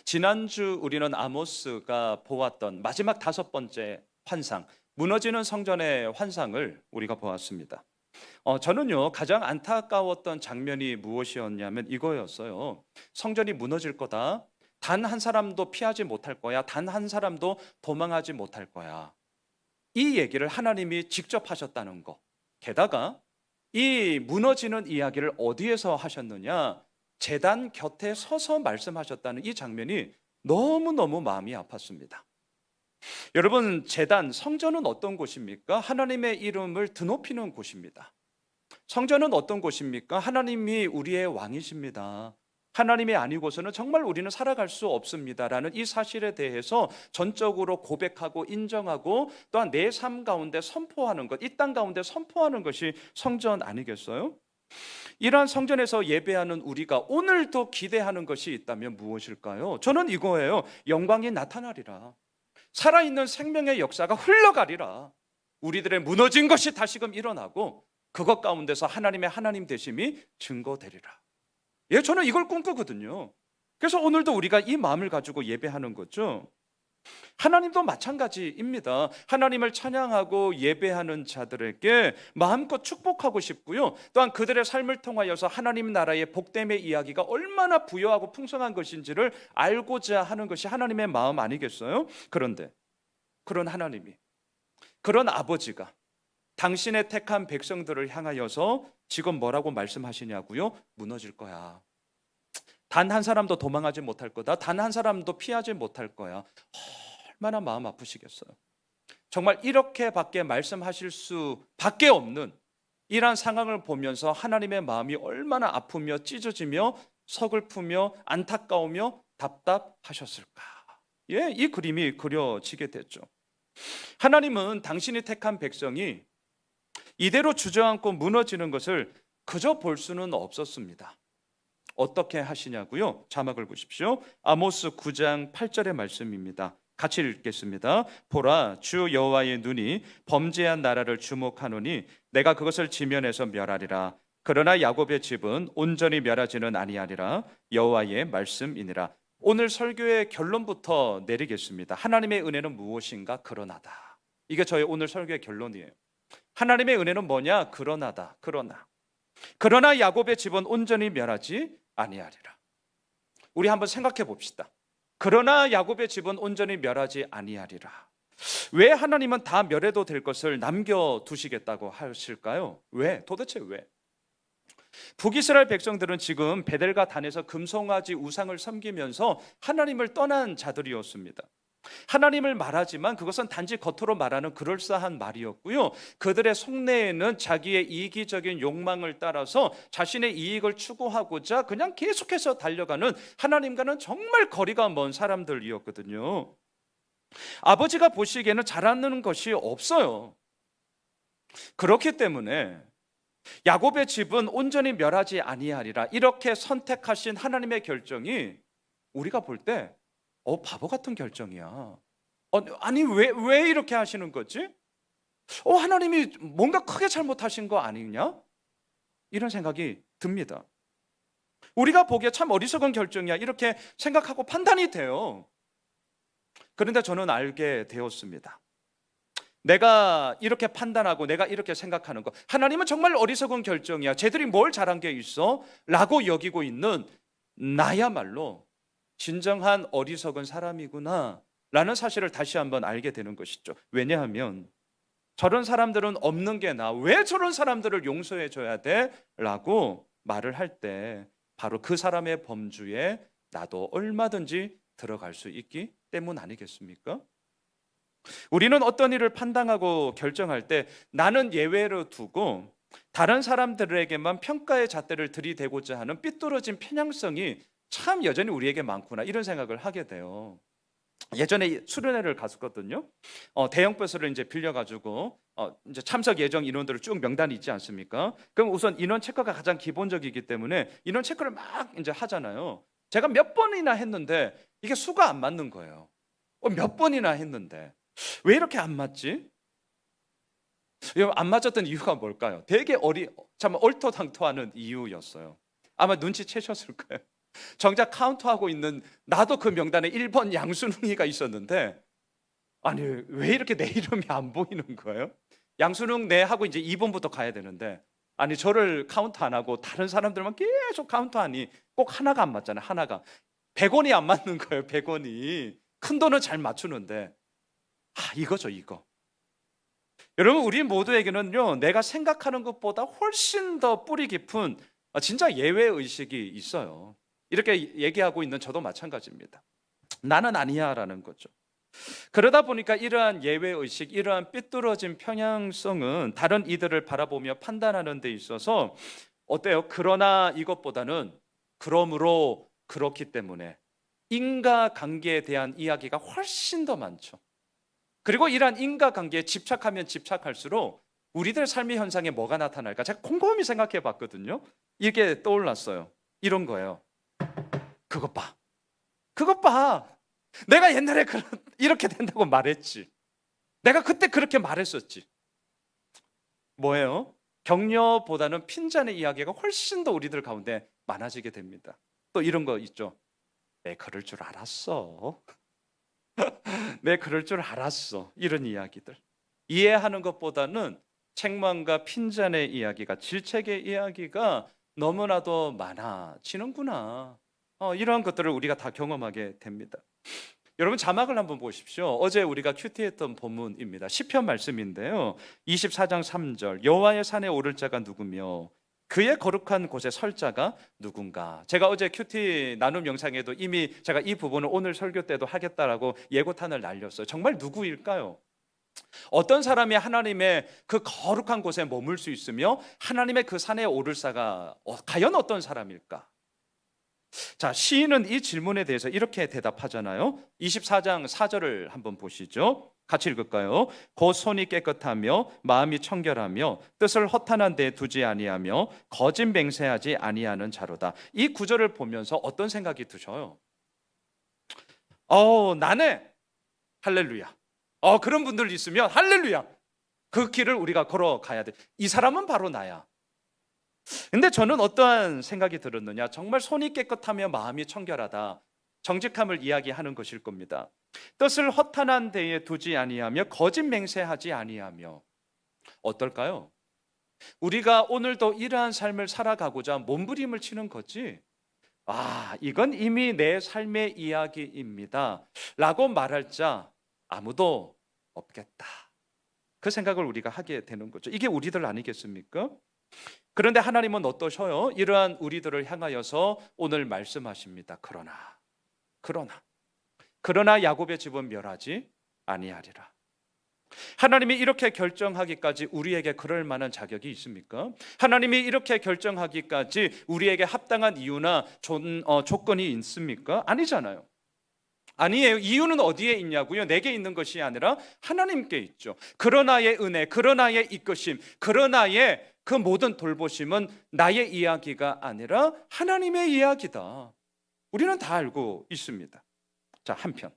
지난주 우리는 아모스가 보았던 마지막 다섯 번째 환상, 무너지는 성전의 환상을 우리가 보았습니다. 저는요, 가장 안타까웠던 장면이 무엇이었냐면 이거였어요. 성전이 무너질 거다. 단 한 사람도 피하지 못할 거야. 단 한 사람도 도망하지 못할 거야. 이 얘기를 하나님이 직접 하셨다는 거. 게다가 이 무너지는 이야기를 어디에서 하셨느냐? 제단 곁에 서서 말씀하셨다는 이 장면이 너무너무 마음이 아팠습니다. 여러분, 제단, 성전은 어떤 곳입니까? 하나님의 이름을 드높이는 곳입니다. 성전은 어떤 곳입니까? 하나님이 우리의 왕이십니다. 하나님이 아니고서는 정말 우리는 살아갈 수 없습니다라는 이 사실에 대해서 전적으로 고백하고 인정하고 또한 내 삶 가운데 선포하는 것, 이 땅 가운데 선포하는 것이 성전 아니겠어요? 이러한 성전에서 예배하는 우리가 오늘도 기대하는 것이 있다면 무엇일까요? 저는 이거예요. 영광이 나타나리라. 살아있는 생명의 역사가 흘러가리라. 우리들의 무너진 것이 다시금 일어나고 그것 가운데서 하나님의 하나님 되심이 증거되리라. 예, 저는 이걸 꿈꾸거든요. 그래서 오늘도 우리가 이 마음을 가지고 예배하는 거죠. 하나님도 마찬가지입니다. 하나님을 찬양하고 예배하는 자들에게 마음껏 축복하고 싶고요. 또한 그들의 삶을 통하여서 하나님 나라의 복됨의 이야기가 얼마나 부여하고 풍성한 것인지를 알고자 하는 것이 하나님의 마음 아니겠어요? 그런데 그런 하나님이, 그런 아버지가 당신의 택한 백성들을 향하여서 지금 뭐라고 말씀하시냐고요? 무너질 거야. 단 한 사람도 도망하지 못할 거다. 단 한 사람도 피하지 못할 거야. 얼마나 마음 아프시겠어요. 정말 이렇게밖에 말씀하실 수밖에 없는 이러한 상황을 보면서 하나님의 마음이 얼마나 아프며 찢어지며 서글프며 안타까우며 답답하셨을까. 예, 이 그림이 그려지게 됐죠. 하나님은 당신이 택한 백성이 이대로 주저앉고 무너지는 것을 그저 볼 수는 없었습니다. 어떻게 하시냐고요? 자막을 보십시오. 아모스 9장 8절의 말씀입니다. 같이 읽겠습니다. 보라, 주 여호와의 눈이 범죄한 나라를 주목하노니 내가 그것을 지면에서 멸하리라. 그러나 야곱의 집은 온전히 멸하지는 아니하리라. 여호와의 말씀이니라. 오늘 설교의 결론부터 내리겠습니다. 하나님의 은혜는 무엇인가? 그러나다. 이게 저의 오늘 설교의 결론이에요. 하나님의 은혜는 뭐냐? 그러나다. 그러나 야곱의 집은 온전히 멸하지 아니하리라. 우리 한번 생각해 봅시다. 그러나 야곱의 집은 온전히 멸하지 아니하리라. 왜 하나님은 다 멸해도 될 것을 남겨두시겠다고 하실까요? 왜? 도대체 왜? 북이스라엘 백성들은 지금 베델과 단에서 금송아지 우상을 섬기면서 하나님을 떠난 자들이었습니다. 하나님을 말하지만 그것은 단지 겉으로 말하는 그럴싸한 말이었고요. 그들의 속내에는 자기의 이기적인 욕망을 따라서 자신의 이익을 추구하고자 그냥 계속해서 달려가는 하나님과는 정말 거리가 먼 사람들이었거든요. 아버지가 보시기에는 잘하는 것이 없어요. 그렇기 때문에 야곱의 집은 온전히 멸하지 아니하리라. 이렇게 선택하신 하나님의 결정이 우리가 볼 때 바보 같은 결정이야. 아니 왜 이렇게 하시는 거지? 하나님이 뭔가 크게 잘못하신 거 아니냐? 이런 생각이 듭니다. 우리가 보기에 참 어리석은 결정이야. 이렇게 생각하고 판단이 돼요. 그런데 저는 알게 되었습니다. 내가 이렇게 판단하고 내가 이렇게 생각하는 거, 하나님은 정말 어리석은 결정이야. 쟤들이 뭘 잘한 게 있어? 라고 여기고 있는 나야말로 진정한 어리석은 사람이구나 라는 사실을 다시 한번 알게 되는 것이죠. 왜냐하면 저런 사람들은 없는 게 나, 왜 저런 사람들을 용서해 줘야 돼? 라고 말을 할 때 바로 그 사람의 범주에 나도 얼마든지 들어갈 수 있기 때문 아니겠습니까? 우리는 어떤 일을 판단하고 결정할 때 나는 예외로 두고 다른 사람들에게만 평가의 잣대를 들이대고자 하는 삐뚤어진 편향성이 참 여전히 우리에게 많구나 이런 생각을 하게 돼요. 예전에 수련회를 갔었거든요. 대형 버스를 이제 빌려가지고 이제 참석 예정 인원들을 쭉 명단이 있지 않습니까? 그럼 우선 인원 체크가 가장 기본적이기 때문에 인원 체크를 막 이제 하잖아요. 제가 몇 번이나 했는데 이게 수가 안 맞는 거예요. 몇 번이나 했는데 왜 이렇게 안 맞지? 안 맞았던 이유가 뭘까요? 되게 참 얼토당토하는 이유였어요. 아마 눈치채셨을 거예요. 정작 카운트하고 있는 나도 그 명단에 1번 양순웅이가 있었는데, 아니 왜 이렇게 내 이름이 안 보이는 거예요? 양순웅 네 하고 이제 2번부터 가야 되는데, 아니 저를 카운트 안 하고 다른 사람들만 계속 카운트하니 꼭 하나가 안 맞잖아요. 하나가 100원이 안 맞는 거예요. 100원이 큰 돈은 잘 맞추는데, 이거죠, 이거. 여러분, 우리 모두에게는요, 내가 생각하는 것보다 훨씬 더 뿌리 깊은 진짜 예외 의식이 있어요. 이렇게 얘기하고 있는 저도 마찬가지입니다. 나는 아니야라는 거죠. 그러다 보니까 이러한 예외 의식, 이러한 삐뚤어진 편향성은 다른 이들을 바라보며 판단하는 데 있어서 어때요? 그러나 이것보다는 그러므로 그렇기 때문에 인과관계에 대한 이야기가 훨씬 더 많죠. 그리고 이러한 인과관계에 집착하면 집착할수록 우리들 삶의 현상에 뭐가 나타날까? 제가 곰곰이 생각해 봤거든요. 이게 떠올랐어요. 이런 거예요. 그것 봐. 그것 봐. 내가 옛날에 이렇게 된다고 말했지. 내가 그때 그렇게 말했었지. 뭐예요? 격려보다는 핀잔의 이야기가 훨씬 더 우리들 가운데 많아지게 됩니다. 또 이런 거 있죠. 내 그럴 줄 알았어. 내 그럴 줄 알았어. 이런 이야기들. 이해하는 것보다는 책망과 핀잔의 이야기가, 질책의 이야기가 너무나도 많아지는구나. 이러한 것들을 우리가 다 경험하게 됩니다. 여러분, 자막을 한번 보십시오. 어제 우리가 큐티했던 본문입니다. 시편 말씀인데요. 24장 3절, 여호와의 산에 오를 자가 누구며 그의 거룩한 곳에 설 자가 누군가. 제가 어제 큐티 나눔 영상에도 이미 제가 이 부분을 오늘 설교 때도 하겠다라고 예고탄을 날렸어요. 정말 누구일까요? 어떤 사람이 하나님의 그 거룩한 곳에 머물 수 있으며 하나님의 그 산에 오를 자가 과연 어떤 사람일까? 자, 시인은 이 질문에 대해서 이렇게 대답하잖아요. 24장 4절을 한번 보시죠. 같이 읽을까요? 곧 손이 깨끗하며 마음이 청결하며 뜻을 허탄한 데 두지 아니하며 거짓 맹세하지 아니하는 자로다. 이 구절을 보면서 어떤 생각이 드셔요? 나네. 할렐루야. 그런 분들 있으면 할렐루야. 그 길을 우리가 걸어가야 돼. 이 사람은 바로 나야. 근데 저는 어떠한 생각이 들었느냐, 정말 손이 깨끗하며 마음이 청결하다, 정직함을 이야기하는 것일 겁니다. 뜻을 허탄한 데에 두지 아니하며 거짓 맹세하지 아니하며. 어떨까요? 우리가 오늘도 이러한 삶을 살아가고자 몸부림을 치는 거지, 이건 이미 내 삶의 이야기입니다 라고 말할 자 아무도 없겠다. 그 생각을 우리가 하게 되는 거죠. 이게 우리들 아니겠습니까? 그런데 하나님은 어떠셔요? 이러한 우리들을 향하여서 오늘 말씀하십니다. 그러나 야곱의 집은 멸하지 아니하리라. 하나님이 이렇게 결정하기까지 우리에게 그럴 만한 자격이 있습니까? 하나님이 이렇게 결정하기까지 우리에게 합당한 이유나 조건이 있습니까? 아니잖아요. 아니에요. 이유는 어디에 있냐고요? 내게 있는 것이 아니라 하나님께 있죠. 그러나의 은혜, 그러나의 이끄심, 그러나의 그 모든 돌보심은 나의 이야기가 아니라 하나님의 이야기다. 우리는 다 알고 있습니다. 자, 한편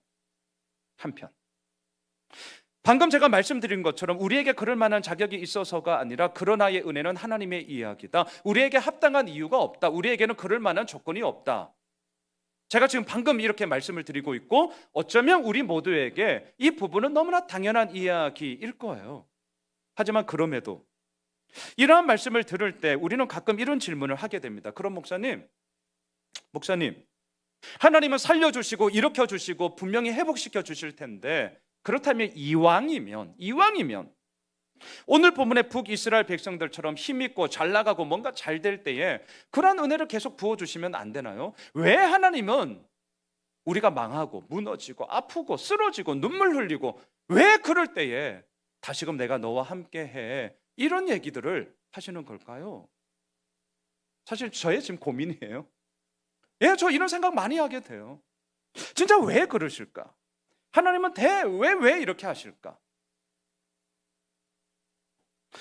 방금 제가 말씀드린 것처럼 우리에게 그럴 만한 자격이 있어서가 아니라 그러나의 은혜는 하나님의 이야기다. 우리에게 합당한 이유가 없다. 우리에게는 그럴 만한 조건이 없다. 제가 지금 방금 이렇게 말씀을 드리고 있고, 어쩌면 우리 모두에게 이 부분은 너무나 당연한 이야기일 거예요. 하지만 그럼에도 이러한 말씀을 들을 때 우리는 가끔 이런 질문을 하게 됩니다. 그럼 목사님, 하나님은 살려주시고 일으켜주시고 분명히 회복시켜 주실 텐데, 그렇다면 이왕이면 오늘 본문의 북이스라엘 백성들처럼 힘있고 잘 나가고 뭔가 잘 될 때에 그런 은혜를 계속 부어주시면 안 되나요? 왜 하나님은 우리가 망하고 무너지고 아프고 쓰러지고 눈물 흘리고 왜 그럴 때에 다시금 내가 너와 함께해, 이런 얘기들을 하시는 걸까요? 사실 저의 지금 고민이에요. 저 이런 생각 많이 하게 돼요. 진짜 왜 그러실까? 하나님은 왜 이렇게 하실까?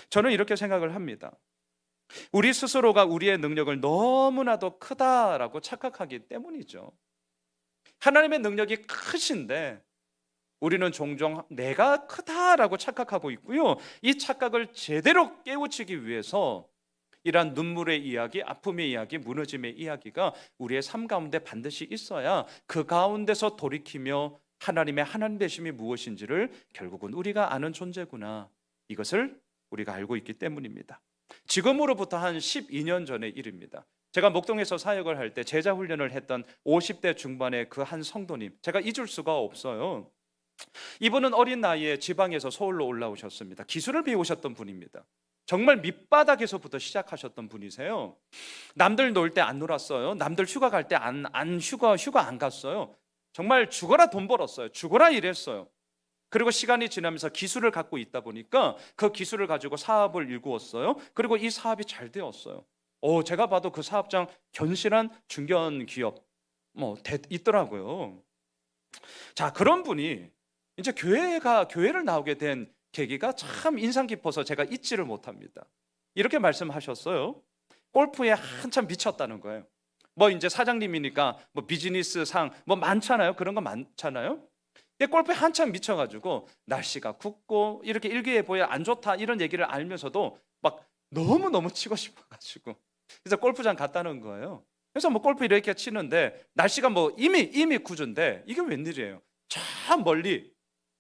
저는 이렇게 생각을 합니다. 우리 스스로가 우리의 능력을 너무나도 크다라고 착각하기 때문이죠. 하나님의 능력이 크신데 우리는 종종 내가 크다라고 착각하고 있고요. 이 착각을 제대로 깨우치기 위해서 이러한 눈물의 이야기, 아픔의 이야기, 무너짐의 이야기가 우리의 삶 가운데 반드시 있어야 그 가운데서 돌이키며 하나님의 하나님 되심이 무엇인지를 결국은 우리가 아는 존재구나, 이것을 우리가 알고 있기 때문입니다. 지금으로부터 한 12년 전의 일입니다. 제가 목동에서 사역을 할 때 제자 훈련을 했던 50대 중반의 그 한 성도님, 제가 잊을 수가 없어요. 이분은 어린 나이에 지방에서 서울로 올라오셨습니다. 기술을 배우셨던 분입니다. 정말 밑바닥에서부터 시작하셨던 분이세요. 남들 놀 때 안 놀았어요. 남들 휴가 갈 때 휴가 안 갔어요. 정말 죽어라 돈 벌었어요. 죽어라 일했어요. 그리고 시간이 지나면서 기술을 갖고 있다 보니까 그 기술을 가지고 사업을 일구었어요. 그리고 이 사업이 잘 되었어요. 제가 봐도 그 사업장 견실한 중견 기업 있더라고요. 자, 그런 분이 이제 교회를 나오게 된 계기가 참 인상 깊어서 제가 잊지를 못합니다. 이렇게 말씀하셨어요. 골프에 한참 미쳤다는 거예요. 이제 사장님이니까 비즈니스 상 많잖아요. 그런 거 많잖아요. 골프에 한참 미쳐가지고 날씨가 굽고 이렇게 일기예보에 안 좋다 이런 얘기를 알면서도 막 너무너무 치고 싶어가지고 그래서 골프장 갔다는 거예요. 그래서 골프 이렇게 치는데 날씨가 이미 구준데 이게 웬일이에요. 저 멀리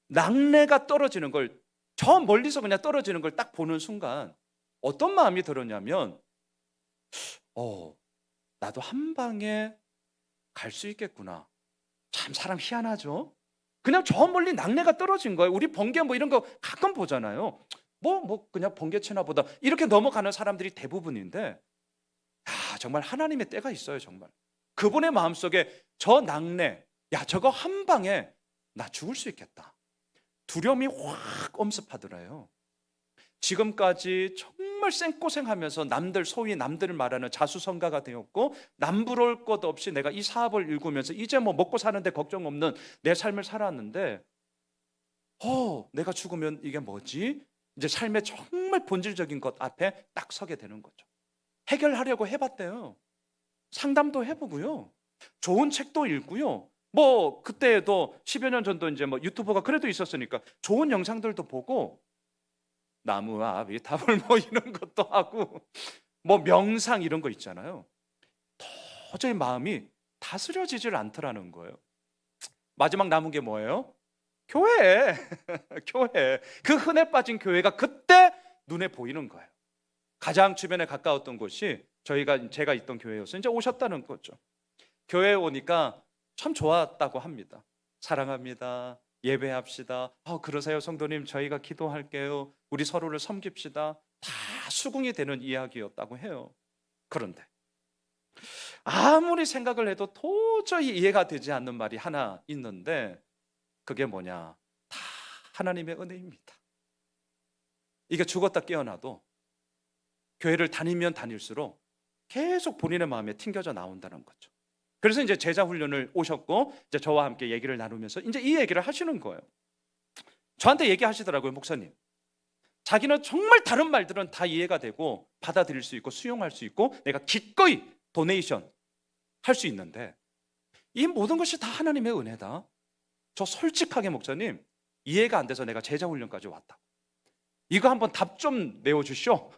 낙뢰가 떨어지는 걸, 저 멀리서 그냥 떨어지는 걸 딱 보는 순간 어떤 마음이 들었냐면 나도 한 방에 갈 수 있겠구나. 참 사람 희한하죠. 그냥 저 멀리 낙뢰가 떨어진 거예요. 우리 번개 이런 거 가끔 보잖아요. 그냥 번개 치나 보다 이렇게 넘어가는 사람들이 대부분인데, 정말 하나님의 때가 있어요. 정말 그분의 마음속에 저 낙뢰, 저거 한 방에 나 죽을 수 있겠다, 두려움이 확 엄습하더래요. 지금까지 정말 생고생하면서 소위 남들을 말하는 자수성가가 되었고 남부러울 것 없이 내가 이 사업을 일구면서 이제 먹고 사는데 걱정 없는 내 삶을 살았는데 내가 죽으면 이게 뭐지? 이제 삶의 정말 본질적인 것 앞에 딱 서게 되는 거죠. 해결하려고 해봤대요. 상담도 해보고요. 좋은 책도 읽고요. 그때도 10여 년 전도 이제 유튜버가 그래도 있었으니까 좋은 영상들도 보고 나무와 위탑을 이런 것도 하고 명상 이런 거 있잖아요. 도저히 마음이 다스려지질 않더라는 거예요. 마지막 남은 게 뭐예요? 교회. 교회. 그 흔해 빠진 교회가 그때 눈에 보이는 거예요. 가장 주변에 가까웠던 곳이 제가 있던 교회였어요. 이제 오셨다는 거죠. 교회에 오니까 참 좋았다고 합니다. 사랑합니다. 예배합시다. 그러세요 성도님, 저희가 기도할게요. 우리 서로를 섬깁시다. 다 수긍이 되는 이야기였다고 해요. 그런데 아무리 생각을 해도 도저히 이해가 되지 않는 말이 하나 있는데 그게 뭐냐? 다 하나님의 은혜입니다. 이게 죽었다 깨어나도 교회를 다니면 다닐수록 계속 본인의 마음에 튕겨져 나온다는 거죠. 그래서 이제 제자 훈련을 오셨고 이제 저와 함께 얘기를 나누면서 이제 이 얘기를 하시는 거예요. 저한테 얘기하시더라고요. 목사님, 자기는 정말 다른 말들은 다 이해가 되고 받아들일 수 있고 수용할 수 있고 내가 기꺼이 도네이션 할 수 있는데 이 모든 것이 다 하나님의 은혜다. 저 솔직하게 목사님 이해가 안 돼서 내가 제자 훈련까지 왔다. 이거 한번 답 좀 내어주시오.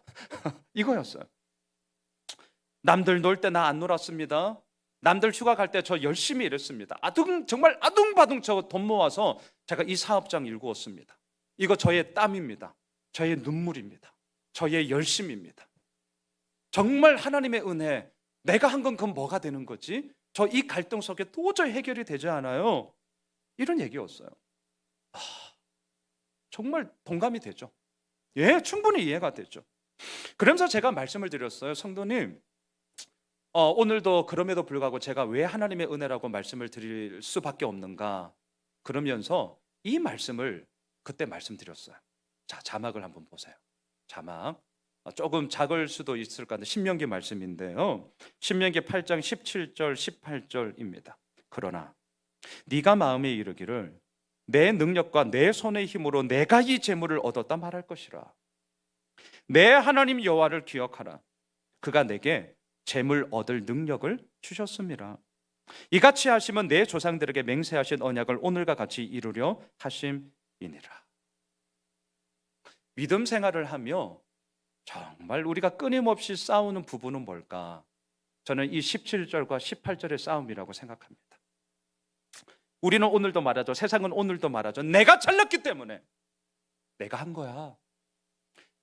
이거였어요. 남들 놀 때 나 안 놀았습니다. 남들 휴가 갈 때 저 열심히 일했습니다. 정말 아둥바둥 저 돈 모아서 제가 이 사업장 일구었습니다. 이거 저의 땀입니다. 저의 눈물입니다. 저의 열심입니다. 정말 하나님의 은혜, 내가 한 건 그건 뭐가 되는 거지? 저 이 갈등 속에 도저히 해결이 되지 않아요. 이런 얘기였어요. 정말 동감이 되죠. 충분히 이해가 되죠. 그러면서 제가 말씀을 드렸어요. 성도님, 오늘도 그럼에도 불구하고 제가 왜 하나님의 은혜라고 말씀을 드릴 수밖에 없는가? 그러면서 이 말씀을 그때 말씀드렸어요. 자, 자막을 한번 보세요. 자막 조금 작을 수도 있을 것 같은데 신명기 말씀인데요. 신명기 8장 17절 18절입니다. 그러나 네가 마음에 이르기를 내 능력과 내 손의 힘으로 내가 이 재물을 얻었다 말할 것이라. 내 하나님 여호와를 기억하라. 그가 내게 재물 얻을 능력을 주셨습니다. 이같이 하시면 내 조상들에게 맹세하신 언약을 오늘과 같이 이루려 하심이니라. 믿음 생활을 하며 정말 우리가 끊임없이 싸우는 부분은 뭘까? 저는 이 17절과 18절의 싸움이라고 생각합니다. 우리는 오늘도 말하죠. 세상은 오늘도 말하죠. 내가 잘났기 때문에 내가 한 거야.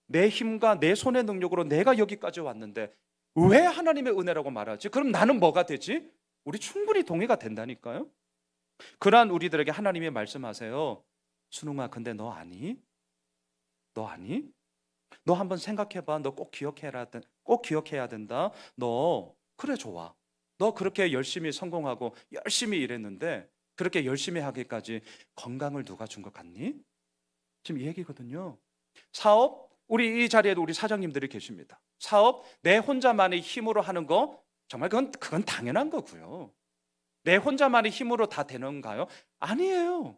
내 힘과 내 손의 능력으로 내가 여기까지 왔는데 왜 하나님의 은혜라고 말하지? 그럼 나는 뭐가 되지? 우리 충분히 동의가 된다니까요. 그러한 우리들에게 하나님이 말씀하세요. 순웅아, 근데 너 아니? 너 아니? 너 한번 생각해봐. 너 꼭 기억해야 된다. 너 그래 좋아. 너 그렇게 열심히 성공하고 열심히 일했는데 그렇게 열심히 하기까지 건강을 누가 준 것 같니? 지금 이 얘기거든요. 사업, 우리 이 자리에도 우리 사장님들이 계십니다. 사업 내 혼자만의 힘으로 하는 거 정말 그건 당연한 거고요. 내 혼자만의 힘으로 다 되는가요? 아니에요.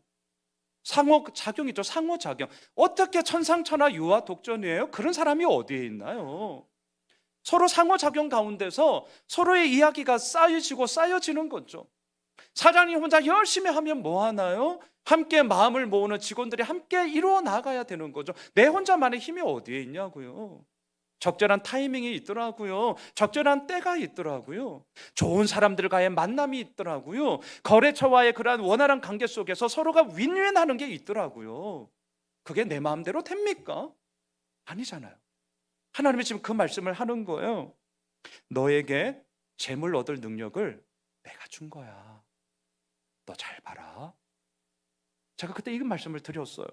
상호작용이죠. 상호작용. 어떻게 천상천하 유아 독전이에요? 그런 사람이 어디에 있나요? 서로 상호작용 가운데서 서로의 이야기가 쌓여지고 쌓여지는 거죠. 사장님 혼자 열심히 하면 뭐 하나요? 함께 마음을 모으는 직원들이 함께 이루어 나가야 되는 거죠. 내 혼자만의 힘이 어디에 있냐고요. 적절한 타이밍이 있더라고요. 적절한 때가 있더라고요. 좋은 사람들과의 만남이 있더라고요. 거래처와의 그러한 원활한 관계 속에서 서로가 윈윈하는 게 있더라고요. 그게 내 마음대로 됩니까? 아니잖아요. 하나님이 지금 그 말씀을 하는 거예요. 너에게 재물 얻을 능력을 내가 준 거야. 너 잘 봐라. 제가 그때 이 말씀을 드렸어요.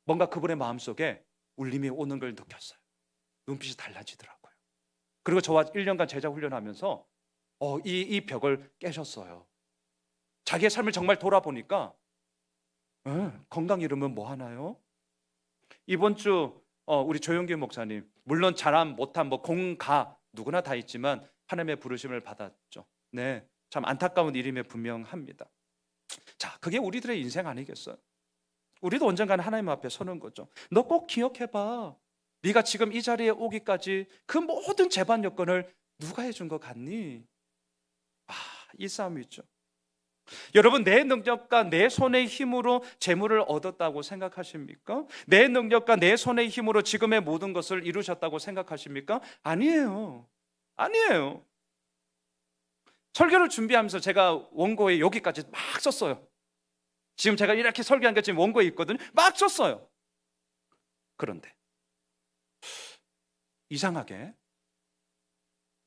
뭔가 그분의 마음속에 울림이 오는 걸 느꼈어요. 눈빛이 달라지더라고요. 그리고 저와 1년간 제자 훈련하면서 이 벽을 깨셨어요. 자기의 삶을 정말 돌아보니까 건강 잃으면 뭐 하나요? 이번 주 우리 조용기 목사님, 물론 잘함 못함 공가 누구나 다 있지만 하나님의 부르심을 받았죠. 네, 참 안타까운 일임에 분명합니다. 자, 그게 우리들의 인생 아니겠어요? 우리도 언젠가는 하나님 앞에 서는 거죠. 너 꼭 기억해봐. 네가 지금 이 자리에 오기까지 그 모든 재반 여건을 누가 해준 것 같니? 이 싸움이 있죠. 여러분, 내 능력과 내 손의 힘으로 재물을 얻었다고 생각하십니까? 내 능력과 내 손의 힘으로 지금의 모든 것을 이루셨다고 생각하십니까? 아니에요. 아니에요. 설교를 준비하면서 제가 원고에 여기까지 막 썼어요. 지금 제가 이렇게 설교한 게 지금 원고에 있거든요. 막 썼어요. 그런데 이상하게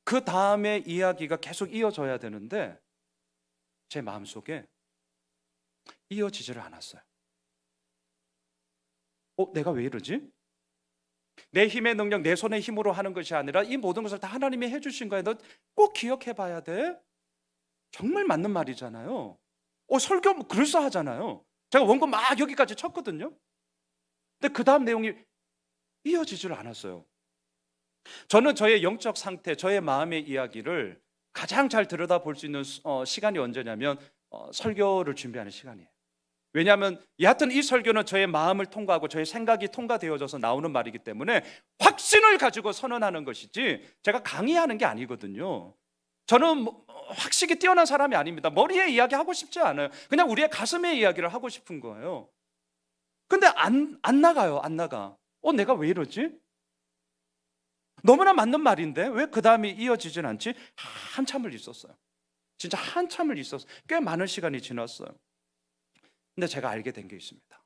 그 다음에 이야기가 계속 이어져야 되는데 제 마음속에 이어지지를 않았어요. 내가 왜 이러지? 내 힘의 능력, 내 손의 힘으로 하는 것이 아니라 이 모든 것을 다 하나님이 해주신 거야. 너 꼭 기억해 봐야 돼. 정말 맞는 말이잖아요. 설교 그럴싸하잖아요. 제가 원고 막 여기까지 쳤거든요. 근데 그 다음 내용이 이어지질 않았어요. 저는 저의 영적 상태, 저의 마음의 이야기를 가장 잘 들여다볼 수 있는 시간이 언제냐면 설교를 준비하는 시간이에요. 왜냐하면 여하튼 이 설교는 저의 마음을 통과하고 저의 생각이 통과되어져서 나오는 말이기 때문에 확신을 가지고 선언하는 것이지 제가 강의하는 게 아니거든요. 저는 확실히 뛰어난 사람이 아닙니다. 머리에 이야기하고 싶지 않아요. 그냥 우리의 가슴의 이야기를 하고 싶은 거예요. 근데 안 나가요. 안 나가. 내가 왜 이러지? 너무나 맞는 말인데 왜 그 다음이 이어지진 않지? 한참을 있었어요. 진짜 한참을 있었어요. 꽤 많은 시간이 지났어요. 근데 제가 알게 된 게 있습니다.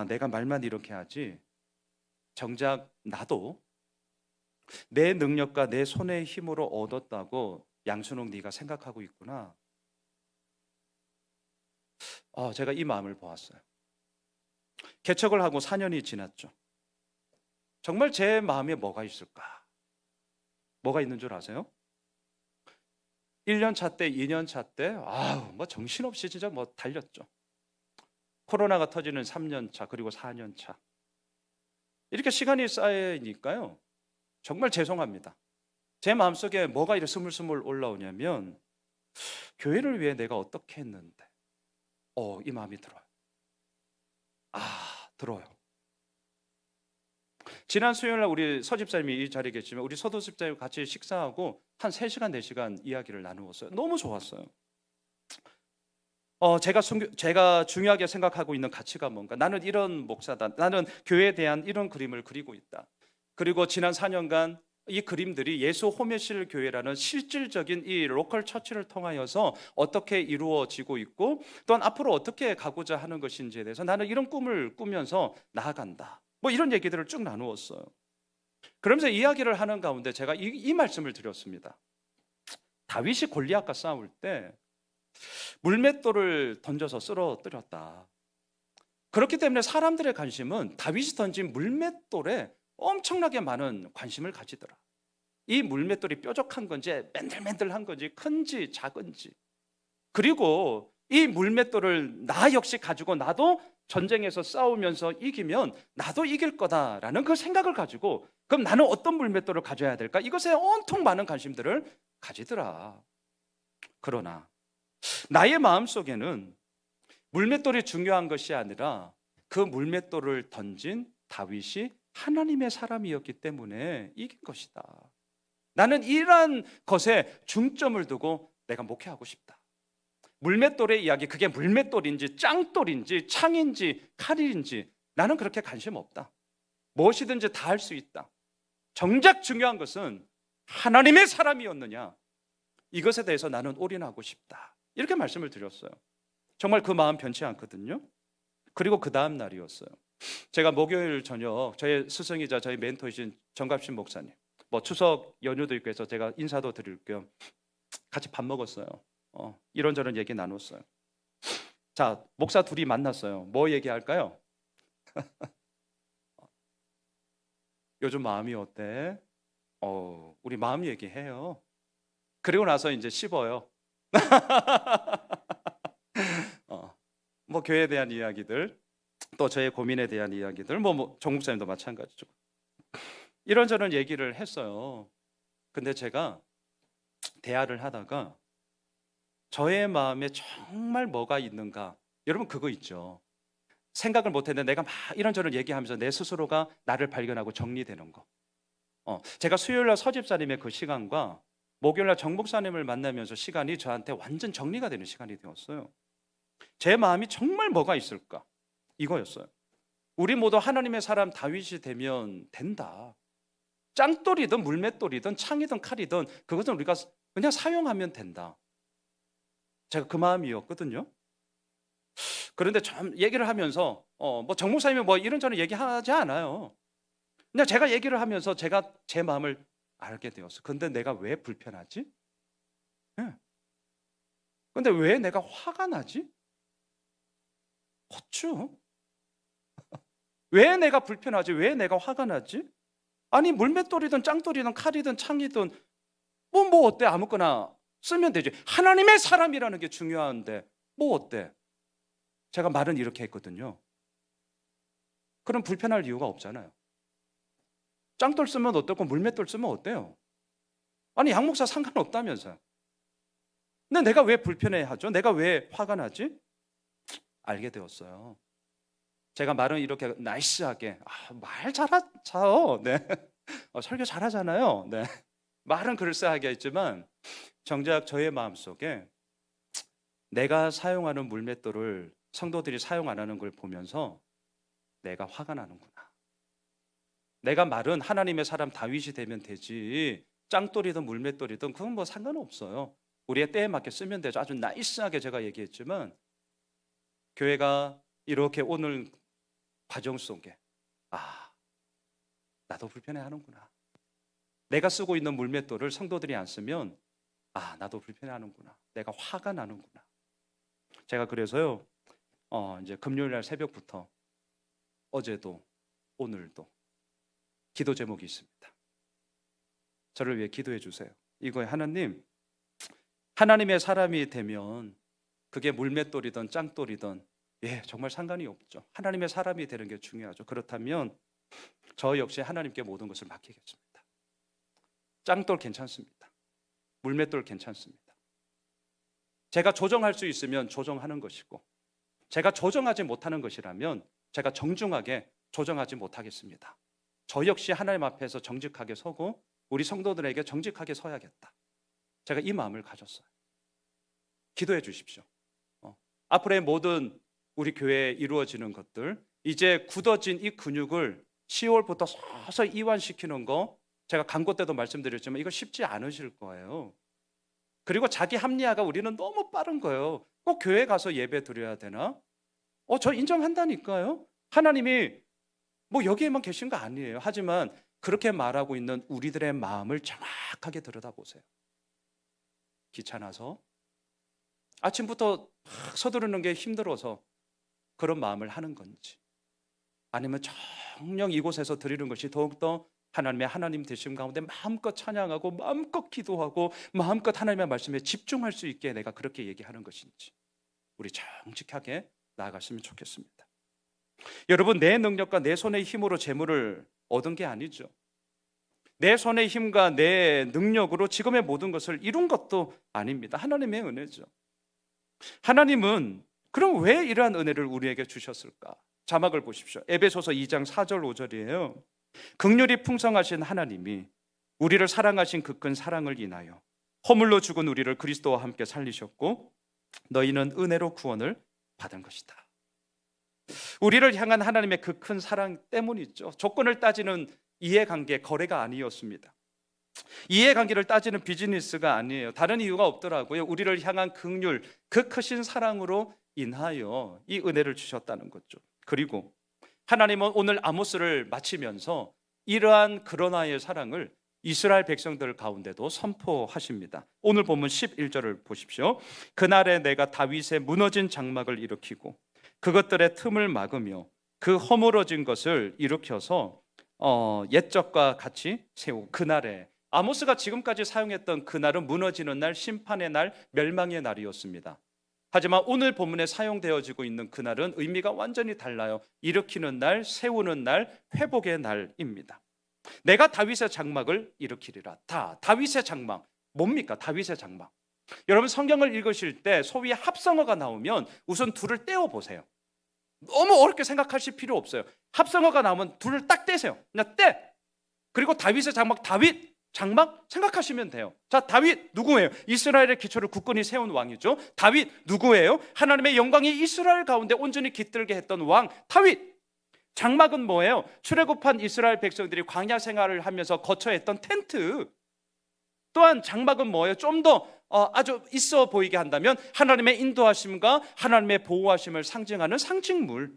내가 말만 이렇게 하지 정작 나도 내 능력과 내 손의 힘으로 얻었다고 양순옥 네가 생각하고 있구나. 제가 이 마음을 보았어요. 개척을 하고 4년이 지났죠. 정말 제 마음에 뭐가 있을까? 뭐가 있는 줄 아세요? 1년 차 때, 2년 차 때 정신없이 진짜 달렸죠. 코로나가 터지는 3년 차, 그리고 4년 차. 이렇게 시간이 쌓이니까요. 정말 죄송합니다. 제 마음속에 뭐가 이렇게 스물스물 올라오냐면 교회를 위해 내가 어떻게 했는데 이 마음이 들어요. 들어요. 지난 수요일날 우리 서집사님이 이 자리에 계시지만 우리 서도집사님 같이 식사하고 한 3시간, 4시간 이야기를 나누었어요. 너무 좋았어요. 제가 중요하게 생각하고 있는 가치가 뭔가? 나는 이런 목사다. 나는 교회에 대한 이런 그림을 그리고 있다. 그리고 지난 4년간 이 그림들이 예수 호메실 교회라는 실질적인 이 로컬 처치를 통하여서 어떻게 이루어지고 있고 또한 앞으로 어떻게 가고자 하는 것인지에 대해서 나는 이런 꿈을 꾸면서 나아간다. 뭐 이런 얘기들을 쭉 나누었어요. 그러면서 이야기를 하는 가운데 제가 이 말씀을 드렸습니다. 다윗이 골리앗과 싸울 때 물맷돌을 던져서 쓰러뜨렸다. 그렇기 때문에 사람들의 관심은 다윗이 던진 물맷돌에 엄청나게 많은 관심을 가지더라. 이 물맷돌이 뾰족한 건지 맨들맨들한 건지 큰지 작은지, 그리고 이 물맷돌을 나 역시 가지고 나도 전쟁에서 싸우면서 이기면 나도 이길 거다라는 그 생각을 가지고 그럼 나는 어떤 물맷돌을 가져야 될까? 이것에 온통 많은 관심들을 가지더라. 그러나 나의 마음속에는 물맷돌이 중요한 것이 아니라 그 물맷돌을 던진 다윗이 하나님의 사람이었기 때문에 이긴 것이다. 나는 이러한 것에 중점을 두고 내가 목회하고 싶다. 물맷돌의 이야기, 그게 물맷돌인지 짱돌인지 창인지 칼인지 나는 그렇게 관심 없다. 무엇이든지 다 할 수 있다. 정작 중요한 것은 하나님의 사람이었느냐, 이것에 대해서 나는 올인하고 싶다. 이렇게 말씀을 드렸어요. 정말 그 마음 변치 않거든요. 그리고 그 다음 날이었어요. 제가 목요일 저녁 저의 스승이자 저희 멘토이신 정갑신 목사님, 뭐 추석 연휴도 있고 해서 제가 인사도 드릴 겸 같이 밥 먹었어요. 이런저런 얘기 나눴어요. 자, 목사 둘이 만났어요. 뭐 얘기할까요? 요즘 마음이 어때? 우리 마음 얘기해요. 그리고 나서 이제 씹어요. 뭐 교회에 대한 이야기들, 또 저의 고민에 대한 이야기들, 정 목사님도 마찬가지죠. 이런저런 얘기를 했어요. 근데 제가 대화를 하다가 저의 마음에 정말 뭐가 있는가, 여러분 그거 있죠. 생각을 못했는데 내가 막 이런저런 얘기하면서 내 스스로가 나를 발견하고 정리되는 거. 제가 수요일날 서집사님의 그 시간과 목요일날 정 목사님을 만나면서 시간이 저한테 완전 정리가 되는 시간이 되었어요. 제 마음이 정말 뭐가 있을까? 이거였어요. 우리 모두 하나님의 사람 다윗이 되면 된다. 짱돌이든 물맷돌이든 창이든 칼이든 그것은 우리가 그냥 사용하면 된다. 제가 그 마음이었거든요. 그런데 좀 얘기를 하면서 뭐 정 목사님이 뭐 이런저런 얘기하지 않아요. 그냥 제가 얘기를 하면서 제가 제 마음을 알게 되었어요. 근데 내가 왜 불편하지? 네. 근데 왜 내가 화가 나지? 어쭈? 왜 내가 불편하지? 왜 내가 화가 나지? 아니 물맷돌이든 짱돌이든 칼이든 창이든 뭐 어때? 아무거나 쓰면 되지. 하나님의 사람이라는 게 중요한데 뭐 어때? 제가 말은 이렇게 했거든요. 그럼 불편할 이유가 없잖아요. 짱돌 쓰면 어떻고 물맷돌 쓰면 어때요? 아니 양 목사 상관없다면서요. 근데 내가 왜 불편해하죠? 내가 왜 화가 나지? 알게 되었어요. 제가 말은 이렇게 나이스하게 말 잘하죠. 네. 설교 잘하잖아요. 네. 말은 그럴싸하게 했지만 정작 저의 마음속에 내가 사용하는 물맷돌을 성도들이 사용 안 하는 걸 보면서 내가 화가 나는구나. 내가 말은 하나님의 사람 다윗이 되면 되지 짱돌이든 물맷돌이든 그건 뭐 상관없어요. 우리의 때에 맞게 쓰면 되죠. 아주 나이스하게 제가 얘기했지만 교회가 이렇게 오늘 과정 속에 나도 불편해하는구나. 내가 쓰고 있는 물맷돌을 성도들이 안 쓰면 나도 불편해하는구나. 내가 화가 나는구나. 제가 그래서요 이제 금요일날 새벽부터 어제도 오늘도 기도 제목이 있습니다. 저를 위해 기도해 주세요. 이거에 하나님, 하나님의 사람이 되면 그게 물맷돌이든 짱돌이든 정말 상관이 없죠. 하나님의 사람이 되는 게 중요하죠. 그렇다면 저 역시 하나님께 모든 것을 맡기겠습니다. 짱돌 괜찮습니다. 물맷돌 괜찮습니다. 제가 조정할 수 있으면 조정하는 것이고 제가 조정하지 못하는 것이라면 제가 정중하게 조정하지 못하겠습니다. 저 역시 하나님 앞에서 정직하게 서고 우리 성도들에게 정직하게 서야겠다. 제가 이 마음을 가졌어요. 기도해 주십시오. 앞으로의 모든 우리 교회에 이루어지는 것들, 이제 굳어진 이 근육을 10월부터 서서히 이완시키는 거, 제가 광고 때도 말씀드렸지만 이거 쉽지 않으실 거예요. 그리고 자기 합리화가 우리는 너무 빠른 거예요. 꼭 교회 가서 예배 드려야 되나? 저 인정한다니까요. 하나님이 뭐 여기에만 계신 거 아니에요. 하지만 그렇게 말하고 있는 우리들의 마음을 정확하게 들여다보세요. 귀찮아서, 아침부터 막 서두르는 게 힘들어서 그런 마음을 하는 건지, 아니면 정녕 이곳에서 드리는 것이 더욱더 하나님의 하나님 되심 가운데 마음껏 찬양하고 마음껏 기도하고 마음껏 하나님의 말씀에 집중할 수 있게 내가 그렇게 얘기하는 것인지, 우리 정직하게 나아갔으면 좋겠습니다. 여러분, 내 능력과 내 손의 힘으로 재물을 얻은 게 아니죠. 내 손의 힘과 내 능력으로 지금의 모든 것을 이룬 것도 아닙니다. 하나님의 은혜죠. 하나님은 그럼 왜 이러한 은혜를 우리에게 주셨을까? 자막을 보십시오. 에베소서 2장 4절 5절이에요. 긍휼이 풍성하신 하나님이 우리를 사랑하신 그 큰 사랑을 인하여 허물로 죽은 우리를 그리스도와 함께 살리셨고 너희는 은혜로 구원을 받은 것이다. 우리를 향한 하나님의 그 큰 사랑 때문이죠. 조건을 따지는 이해관계, 거래가 아니었습니다. 이해관계를 따지는 비즈니스가 아니에요. 다른 이유가 없더라고요. 우리를 향한 긍휼, 그 크신 사랑으로 인하여 이 은혜를 주셨다는 거죠. 그리고 하나님은 오늘 아모스를 마치면서 이러한 그러나의 사랑을 이스라엘 백성들 가운데도 선포하십니다. 오늘 본문 11절을 보십시오. 그날에 내가 다윗의 무너진 장막을 일으키고 그것들의 틈을 막으며 그 허물어진 것을 일으켜서 옛적과 같이 세우고, 그날에, 아모스가 지금까지 사용했던 그날은 무너지는 날, 심판의 날, 멸망의 날이었습니다. 하지만 오늘 본문에 사용되어지고 있는 그날은 의미가 완전히 달라요. 일으키는 날, 세우는 날, 회복의 날입니다. 내가 다윗의 장막을 일으키리라. 다윗의 장막, 뭡니까? 다윗의 장막. 여러분, 성경을 읽으실 때 소위 합성어가 나오면 우선 둘을 떼어보세요. 너무 어렵게 생각하실 필요 없어요. 합성어가 나오면 둘을 딱 떼세요. 그냥 떼. 그리고 다윗의 장막, 다윗 장막 생각하시면 돼요. 자, 다윗 누구예요? 이스라엘의 기초를 굳건히 세운 왕이죠. 다윗 누구예요? 하나님의 영광이 이스라엘 가운데 온전히 깃들게 했던 왕 다윗. 장막은 뭐예요? 출애굽한 이스라엘 백성들이 광야 생활을 하면서 거처 했던 텐트. 또한 장막은 뭐예요? 좀 더 아주 있어 보이게 한다면 하나님의 인도하심과 하나님의 보호하심을 상징하는 상징물.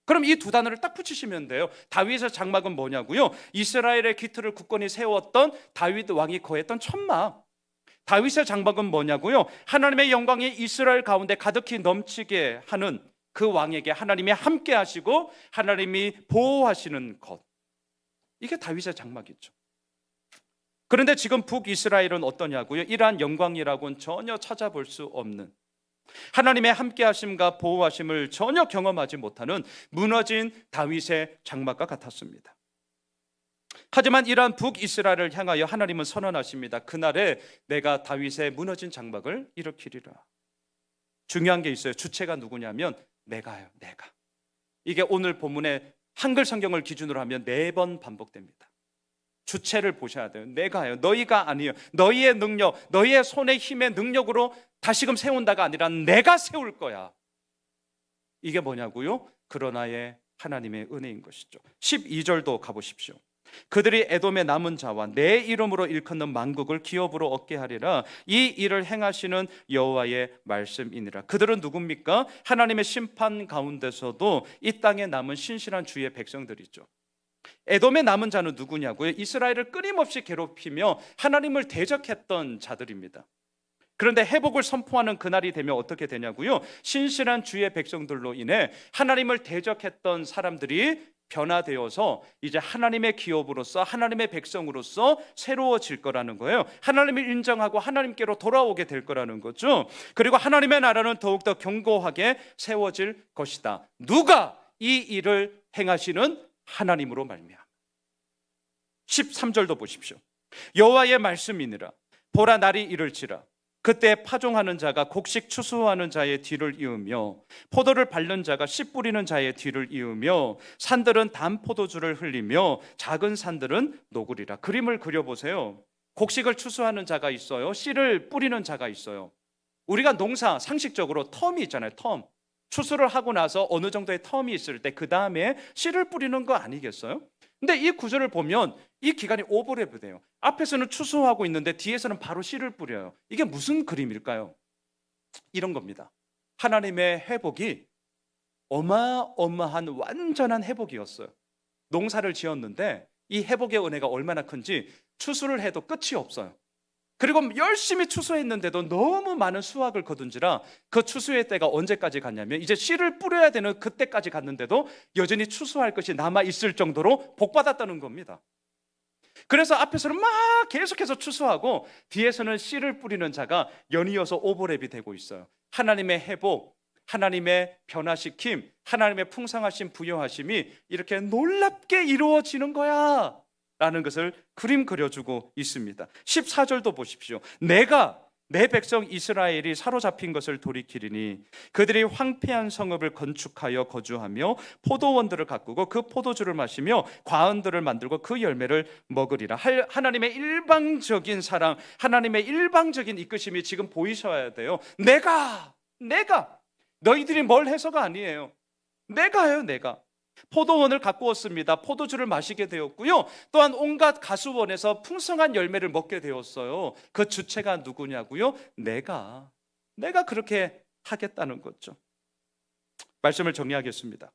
그럼 이 두 단어를 딱 붙이시면 돼요. 다윗의 장막은 뭐냐고요? 이스라엘의 기틀을 굳건히 세웠던 다윗 왕이 거했던 천막. 다윗의 장막은 뭐냐고요? 하나님의 영광이 이스라엘 가운데 가득히 넘치게 하는 그 왕에게 하나님이 함께 하시고 하나님이 보호하시는 것. 이게 다윗의 장막이죠. 그런데 지금 북이스라엘은 어떠냐고요? 이러한 영광이라고는 전혀 찾아볼 수 없는, 하나님의 함께하심과 보호하심을 전혀 경험하지 못하는 무너진 다윗의 장막과 같았습니다. 하지만 이러한 북이스라엘을 향하여 하나님은 선언하십니다. 그날에 내가 다윗의 무너진 장막을 일으키리라. 중요한 게 있어요. 주체가 누구냐면 내가요. 내가. 이게 오늘 본문의 한글 성경을 기준으로 하면 4번 반복됩니다. 주체를 보셔야 돼요. 내가요. 너희가 아니에요. 너희의 능력, 너희의 손의 힘의 능력으로 다시금 세운다가 아니라 내가 세울 거야. 이게 뭐냐고요? 그러나의 하나님의 은혜인 것이죠. 12절도 가보십시오. 그들이 에돔의 남은 자와 내 이름으로 일컫는 만국을 기업으로 얻게 하리라. 이 일을 행하시는 여호와의 말씀이니라. 그들은 누굽니까? 하나님의 심판 가운데서도 이 땅에 남은 신실한 주의 백성들이죠. 에돔의 남은 자는 누구냐고요? 이스라엘을 끊임없이 괴롭히며 하나님을 대적했던 자들입니다. 그런데 회복을 선포하는 그날이 되면 어떻게 되냐고요? 신실한 주의 백성들로 인해 하나님을 대적했던 사람들이 변화되어서 이제 하나님의 기업으로서, 하나님의 백성으로서 새로워질 거라는 거예요. 하나님을 인정하고 하나님께로 돌아오게 될 거라는 거죠. 그리고 하나님의 나라는 더욱더 견고하게 세워질 것이다. 누가 이 일을 행하시는? 하나님으로 말미암아. 13절도 보십시오. 여호와의 말씀이니라. 보라, 날이 이를지라. 그때 파종하는 자가 곡식 추수하는 자의 뒤를 이으며 포도를 밟는 자가 씨 뿌리는 자의 뒤를 이으며 산들은 단 포도주를 흘리며 작은 산들은 녹으리라. 그림을 그려보세요. 곡식을 추수하는 자가 있어요. 씨를 뿌리는 자가 있어요. 우리가 농사 상식적으로 텀이 있잖아요. 텀. 추수를 하고 나서 어느 정도의 텀이 있을 때 그 다음에 씨를 뿌리는 거 아니겠어요? 근데 이 구절을 보면 이 기간이 오버랩이 돼요. 앞에서는 추수하고 있는데 뒤에서는 바로 씨를 뿌려요. 이게 무슨 그림일까요? 이런 겁니다. 하나님의 회복이 어마어마한 완전한 회복이었어요. 농사를 지었는데 이 회복의 은혜가 얼마나 큰지 추수를 해도 끝이 없어요. 그리고 열심히 추수했는데도 너무 많은 수확을 거둔지라 그 추수의 때가 언제까지 갔냐면 이제 씨를 뿌려야 되는 그때까지 갔는데도 여전히 추수할 것이 남아 있을 정도로 복받았다는 겁니다. 그래서 앞에서는 막 계속해서 추수하고 뒤에서는 씨를 뿌리는 자가 연이어서 오버랩이 되고 있어요. 하나님의 회복, 하나님의 변화시킴, 하나님의 풍성하신 부여하심이 이렇게 놀랍게 이루어지는 거야 라는 것을 그림 그려주고 있습니다. 14절도 보십시오. 내가 내 백성 이스라엘이 사로잡힌 것을 돌이키리니 그들이 황폐한 성읍을 건축하여 거주하며 포도원들을 가꾸고 그 포도주를 마시며 과은들을 만들고 그 열매를 먹으리라. 하나님의 일방적인 사랑, 하나님의 일방적인 이끄심이 지금 보이셔야 돼요. 내가 너희들이 뭘 해서가 아니에요. 내가요. 포도원을 가꾸었습니다. 포도주를 마시게 되었고요. 또한 온갖 가수원에서 풍성한 열매를 먹게 되었어요. 그 주체가 누구냐고요? 내가 그렇게 하겠다는 거죠. 말씀을 정리하겠습니다.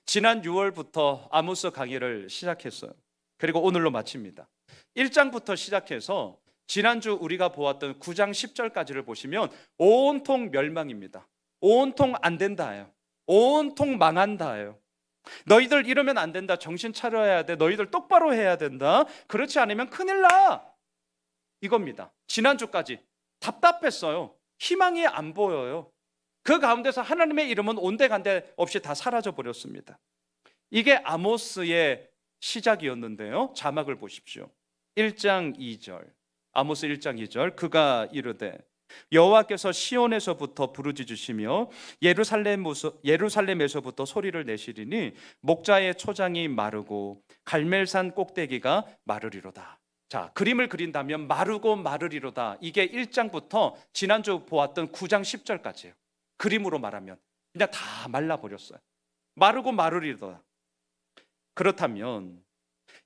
지난 6월부터 아모스 강의를 시작했어요. 그리고 오늘로 마칩니다. 1장부터 시작해서 지난주 우리가 보았던 9장 10절까지를 보시면 온통 멸망입니다. 온통 안 된다예요. 온통 망한다예요. 너희들 이러면 안 된다. 정신 차려야 돼. 너희들 똑바로 해야 된다. 그렇지 않으면 큰일 나. 이겁니다. 지난주까지 답답했어요. 희망이 안 보여요. 그 가운데서 하나님의 이름은 온데간데 없이 다 사라져 버렸습니다. 이게 아모스의 시작이었는데요. 자막을 보십시오. 1장 2절. 아모스 1장 2절. 그가 이르되 여호와께서 시온에서부터 부르짖으시며 예루살렘에서부터 소리를 내시리니 목자의 초장이 마르고 갈멜산 꼭대기가 마르리로다. 자, 그림을 그린다면 마르고 마르리로다. 이게 1장부터 지난주 보았던 9장 10절까지예요. 그림으로 말하면 그냥 다 말라버렸어요. 마르고 마르리로다. 그렇다면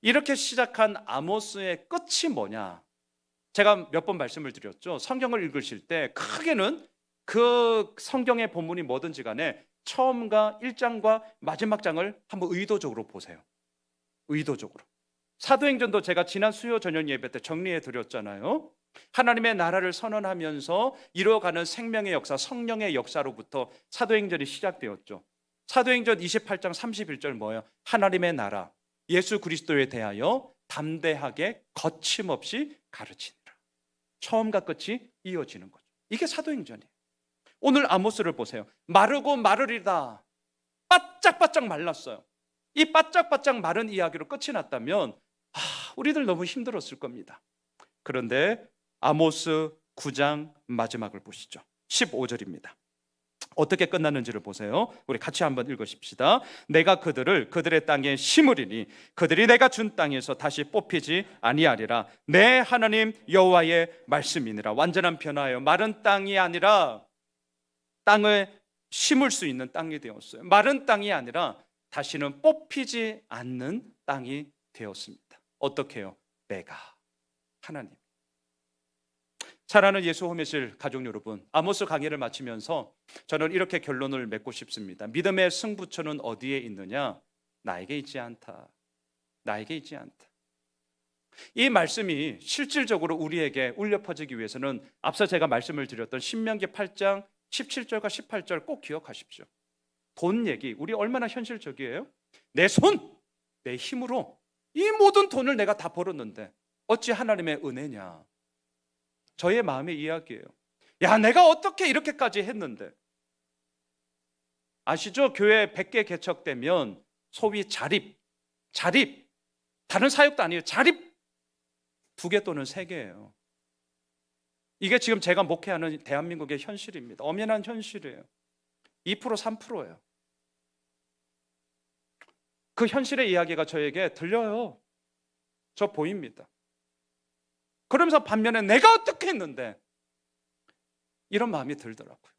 이렇게 시작한 아모스의 끝이 뭐냐? 제가 몇 번 말씀을 드렸죠. 성경을 읽으실 때 크게는 그 성경의 본문이 뭐든지 간에 처음과 1장과 마지막 장을 한번 의도적으로 보세요. 의도적으로. 사도행전도 제가 지난 수요 저녁 예배 때 정리해 드렸잖아요. 하나님의 나라를 선언하면서 이루어가는 생명의 역사, 성령의 역사로부터 사도행전이 시작되었죠. 사도행전 28장 31절 뭐예요? 하나님의 나라, 예수 그리스도에 대하여 담대하게 거침없이 가르치니라. 처음과 끝이 이어지는 거죠. 이게 사도행전이에요. 오늘 아모스를 보세요. 마르고 마르리다. 바짝바짝 말랐어요. 이 바짝바짝 마른 이야기로 끝이 났다면 우리들 너무 힘들었을 겁니다. 그런데 아모스 9장 마지막을 보시죠. 15절입니다. 어떻게 끝났는지를 보세요. 우리 같이 한번 읽으십시다. 내가 그들의 땅에 심으리니 그들이 내가 준 땅에서 다시 뽑히지 아니하리라. 내 하나님 여호와의 말씀이니라. 완전한 변화예요. 마른 땅이 아니라 땅을 심을 수 있는 땅이 되었어요. 마른 땅이 아니라 다시는 뽑히지 않는 땅이 되었습니다. 어떻게 해요? 내가 하나님. 사랑하는 예수 홈이실 가족 여러분, 아모스 강의를 마치면서 저는 이렇게 결론을 맺고 싶습니다. 믿음의 승부처는 어디에 있느냐? 나에게 있지 않다. 나에게 있지 않다. 이 말씀이 실질적으로 우리에게 울려 퍼지기 위해서는 앞서 제가 말씀을 드렸던 신명기 8장 17절과 18절 꼭 기억하십시오. 돈 얘기, 우리 얼마나 현실적이에요? 내 손, 내 힘으로 이 모든 돈을 내가 다 벌었는데 어찌 하나님의 은혜냐? 저의 마음의 이야기예요. 야, 내가 어떻게 이렇게까지 했는데. 아시죠? 교회 100개 개척되면 소위 자립, 다른 사역도 아니에요. 자립 2개 또는 3개예요. 이게 지금 제가 목회하는 대한민국의 현실입니다. 엄연한 현실이에요. 2% 3%예요. 그 현실의 이야기가 저에게 들려요. 저 보입니다. 그러면서 반면에 내가 어떻게 했는데 이런 마음이 들더라고요.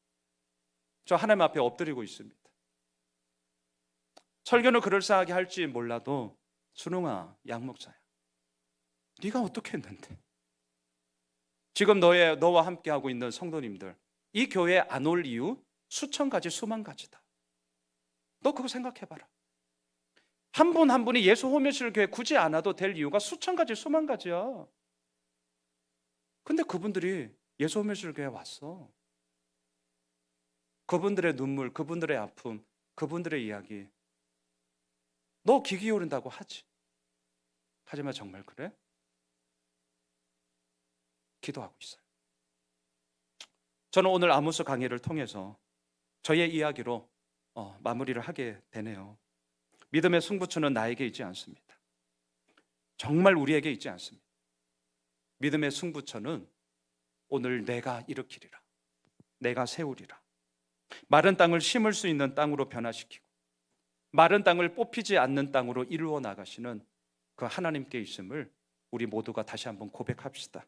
저 하나님 앞에 엎드리고 있습니다. 설교는 그럴싸하게 할지 몰라도 순웅아, 양 목사야, 네가 어떻게 했는데? 지금 너와 함께하고 있는 성도님들, 이 교회에 안 올 이유 수천 가지, 수만 가지다. 너 그거 생각해봐라. 한 분 한 분이 예수 호면실 교회 굳이 안 와도 될 이유가 수천 가지, 수만 가지야. 근데 그분들이 예수 호면실 교회에 왔어. 그분들의 눈물, 그분들의 아픔, 그분들의 이야기, 너 귀 기울인다고 하지. 하지만 정말 그래? 기도하고 있어요. 저는 오늘 아모스 강의를 통해서 저의 이야기로 마무리를 하게 되네요. 믿음의 승부처는 나에게 있지 않습니다. 정말 우리에게 있지 않습니다. 믿음의 승부처는 오늘 내가 일으키리라, 내가 세우리라. 마른 땅을 심을 수 있는 땅으로 변화시키고 마른 땅을 뽑히지 않는 땅으로 이루어 나가시는 그 하나님께 있음을 우리 모두가 다시 한번 고백합시다.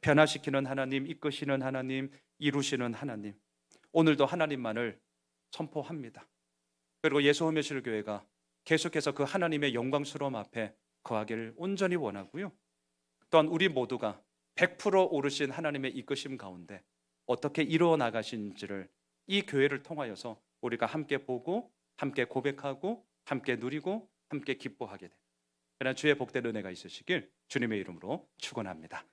변화시키는 하나님, 이끄시는 하나님, 이루시는 하나님, 오늘도 하나님만을 선포합니다. 그리고 예수 호면실 교회가 계속해서 그 하나님의 영광스러움 앞에 거하기를 온전히 원하고요. 또한 우리 모두가 100% 오르신 하나님의 이끄심 가운데 어떻게 이루어 나가신지를 이 교회를 통하여서 우리가 함께 보고 함께 고백하고 함께 누리고 함께 기뻐하게 됩니다. 그러나 주의 복된 은혜가 있으시길 주님의 이름으로 축원합니다.